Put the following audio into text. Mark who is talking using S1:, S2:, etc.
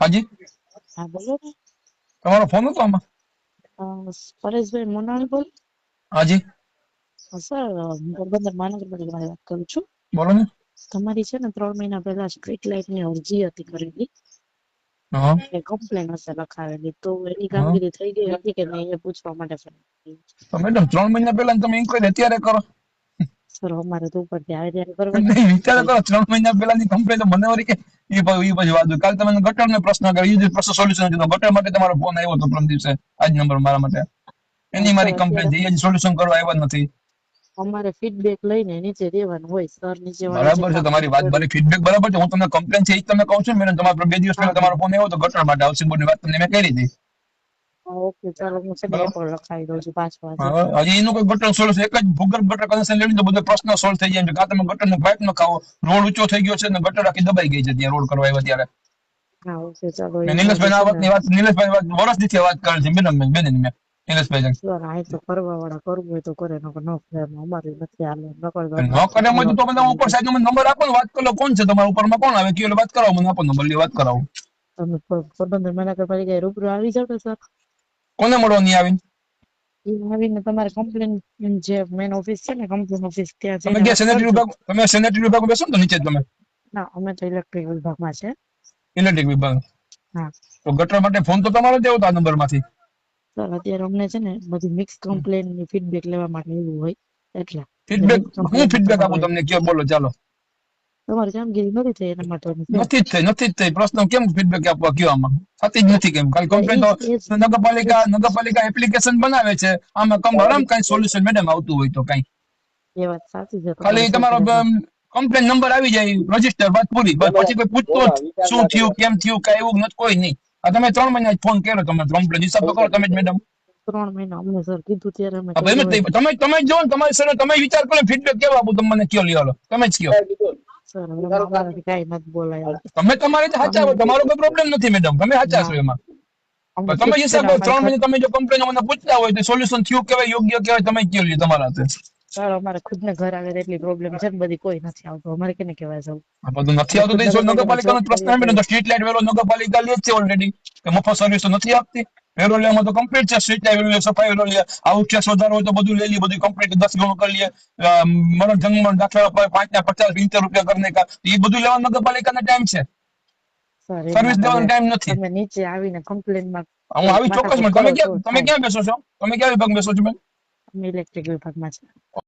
S1: હાજી,
S2: હા બોલો ને.
S1: તમારો ફોન હતો આમાં?
S2: પરેશભાઈ મોનાણી બોલ.
S1: હાજી,
S2: સર હું પોરબંદર મહાનગરપાલિકામાંથી વાત કરું છું.
S1: બોલો ને.
S2: તમારી છે ને 3 મહિના પહેલા સ્ટ્રીટ લાઇટ ની અરજી હતી કરેલી,
S1: હા
S2: એ કમ્પ્લેન હશે લખાવેલી, તો એની
S1: હા.
S2: કામગીરી થઈ ગઈ હતી કે નહીં એ પૂછવા માટે ફોન કર્યો છે.
S1: તો મેડમ 3 મહિના પહેલા તમે ઇન્કવાયરી અત્યારે કરો?
S2: સર અમારે તો ઉપરથી આવે ત્યારે કરવા
S1: નહીં, વિચાર
S2: પડે.
S1: કરો. 3 મહિના પહેલાની કમ્પ્લેન મને વળી કે એ પછી વાત હોય. કાલ તમે ગટર ને પ્રશ્ન કર્યો, એ પ્રશ્ન સોલ્યુશન નથી. ગટર માટે તમારો ફોન આવ્યો હતો પ્રથમ દિવસે, આજ નંબર મારા માટે. એની
S2: સર
S1: મારી કમ્પ્લેન
S2: અત્યારે
S1: છે, એ સોલ્યુશન કરવા આવ્યા જ નથી.
S2: અમારે ફીડબેક લઈને નીચે દેવાનું હોય, સર નીચે વાળા જે
S1: બરાબર છે
S2: કામ
S1: તમારી વાત, મારી ફીડબેક બરાબર છે. હું તમને કમ્પ્લેન છે એ જ તમને કહું છું મેડમ. તમારો 2 દિવસ
S2: હા
S1: પહેલા તમારો ફોન આવ્યો તો ગટર માટે હાઉસિંગ બોર્ડની વાત તમને મેં કરી હતી.
S2: ઓકે ચાલો હું છે ને એ
S1: બરાબર.
S2: પણ લખાવી દઉં છું પાછું આજે.
S1: હજી એનું કોઈ ગટર સોલ્યુશન, એક જ ભૂગર્ભ ગટર કનેક્શન લેવું તો બધો પ્રશ્ન સોલ્વ થઈ જાય છે. કાં તમે ગટર નું પાઇપ ન ખાવો, રોડ ઊંચો થઈ ગયો છે ને ગટર આખી દબાઈ ગઈ છે ત્યાં રોડ કરવા આવ્યા ત્યારે.
S2: હા ઓકે ચાલો
S1: મેં
S2: એ આજે
S1: નિલેશભાઈ આ
S2: છે ને
S1: વાતની વાત, નિલેશભાઈ વાત વર્ષ દીથી વાત કરે છે મેડમ, મેં નિલેશભાઈ
S2: સર આ તો કરવા વાળા કરવું હોય તો કરે, નકર ન કરે. અમારે નથી હાલે, નકર તો
S1: ન
S2: અમારે
S1: કરે
S2: કેટલી
S1: એમાં તો
S2: વખત
S1: તમે ઉપર સાહેબ નંબર આપો ને, વાત કરો. કોણ છે તમારા ઉપરમાં, કોણ આવે કયો વાત કરાવો, મને આપો નંબર, વાત કરાવો.
S2: તમે પોરબંદર મહાનગરપાલિકાએ રૂબરૂ આવી જાવ તો સર.
S1: કોને મળવાની આવીને?
S2: એ આવીને તમારે કમ્પ્લેન જે મેન ઓફિસ છે ને, કમ્પ્લેન ઓફિસ, ત્યાં
S1: તમે
S2: જઈને
S1: ક્યાં
S2: વાત
S1: સેનેટરી
S2: કરજો.
S1: વિભાગ, તમે સેનેટરી વિભાગ બેસો ને તો નીચે તમે
S2: ના અમે તો ઇલેક્ટ્રિક વિભાગમાં છે.
S1: ઇલેક્ટ્રિક વિભાગ.
S2: હા
S1: તો ગટર માટે ફોન તો તમારો જ આવ્યો હતો આ નંબર માંથી.
S2: સર અત્યારે અમને છે ને બધી મિક્સ કમ્પ્લેન ની ફીડબેક લેવા માટે એવું હોય એટલે
S1: ફીડબેક,
S2: મિક્સ
S1: હું
S2: કમ્પ્લેનમાં
S1: ફીડબેક આપું
S2: તમારે
S1: તમને કયો, બોલો ચાલો.
S2: તમારી કામગીરી નથી થઈ એના માટે
S1: નથી જ થઈ, નથી જ થઈ. પ્રશ્ન કેમ ફીડબેક આપવા કયો આમાં? થતી જ નથી કેમ? ખાલી કમ્પ્લેન તો
S2: એ જ
S1: નગરપાલિકા એપ્લિકેશન બનાવે છે, આમાં આરામ કઈ સોલ્યુશન મેડમ આવતું હોય તો કઈ
S2: એ વાત સાચી છે તમારી
S1: ખાલી
S2: સો
S1: તમારો
S2: ટકા.
S1: કમ્પ્લેન નંબર આવી જાય, રજીસ્ટર, વાત પૂરી. બસ પછી કોઈ પૂછતો શું થયું, કેમ થયું, કઈ એવું નથી, કોઈ નહીં. આ તમે 3 મહિના ફોન કર્યો, તમે કમ્પ્લેન હિસાબ તો કરો તમે જ મેડમ.
S2: 3 મહિના અમને સર કીધું ત્યારે અમે
S1: એમ જ
S2: કર્યો
S1: નહીં.
S2: હોય.
S1: તમે જો ને તમારી સર, તમે વિચાર કરો ફીડબેક કેવા આપું તમે, મને કયો લ્યો, તમે જ કયો.
S2: સર અમારાથી કઈ નથી બોલાય.
S1: તમે તમારી રીતે સાચા
S2: અમે
S1: હોય, તમારો કોઈ પ્રોબ્લેમ નથી મેડમ, તમે સાચા છો
S2: ના
S1: એમાં.
S2: અમે
S1: પણ તમે
S2: ફિક્સ છે
S1: હિસાબ
S2: ને
S1: કરો,
S2: અમારે
S1: 3 મહિને તમે જો કમ્પ્લેન મને પૂછતા હોય તો સોલ્યુશન થયું કેવાય, યોગ્ય કેવાય, તમે કયો લ્યો તમારા હાથે.
S2: સર અમારે ખુદ ને ઘર આવે એટલી પ્રોબ્લેમ છે ને બધી, કોઈ નથી આવતું. અમારે કેને કહેવાય જવું?
S1: આ બધું નથી
S2: અમે
S1: આવતું
S2: ખુદ
S1: તો
S2: નગરપાલિકામાં
S1: નગરપાલિકાનો
S2: જોબ
S1: પ્રશ્ન
S2: કરીએ
S1: આવે
S2: તો
S1: ને, તો સ્ટ્રીટ લાઇટ વેરો નગરપાલિકા લે જ છે ઓલરેડી, કે મફત સર્વિસ નથી આપતી. વેરો લેવામાં તો કમ્પ્લીટ છે, સ્ટ્રીટ લાઇટ વેરો, સફાઈ વેરો લે, આવું ટેક્સ વધારો હોય તો બધું લઈ લે, બધું કમ્પ્લીટ 10 ગણું કરી લે. મરણ જંગમણ દાખલા 5 ના 50 70 રૂપિયા કરીને એ બધું લેવા નગરપાલિકાનો ટાઈમ છે,
S2: સર
S1: સર્વિસ
S2: એમાં
S1: દેવાનો
S2: તમે
S1: ટાઈમ નથી.
S2: તમે નીચે આવીને કમ્પ્લેનમાં
S1: હું આવી ચોક્કસ,
S2: માથાકૂટ
S1: તમે
S2: કરો તો
S1: ક્યાં, તમે
S2: થાય.
S1: ક્યાં બેસો છો? તમે ક્યાં વિભાગ બેસો છો બેન?
S2: અમે ઇલેક્ટ્રિક વિભાગમાં છે.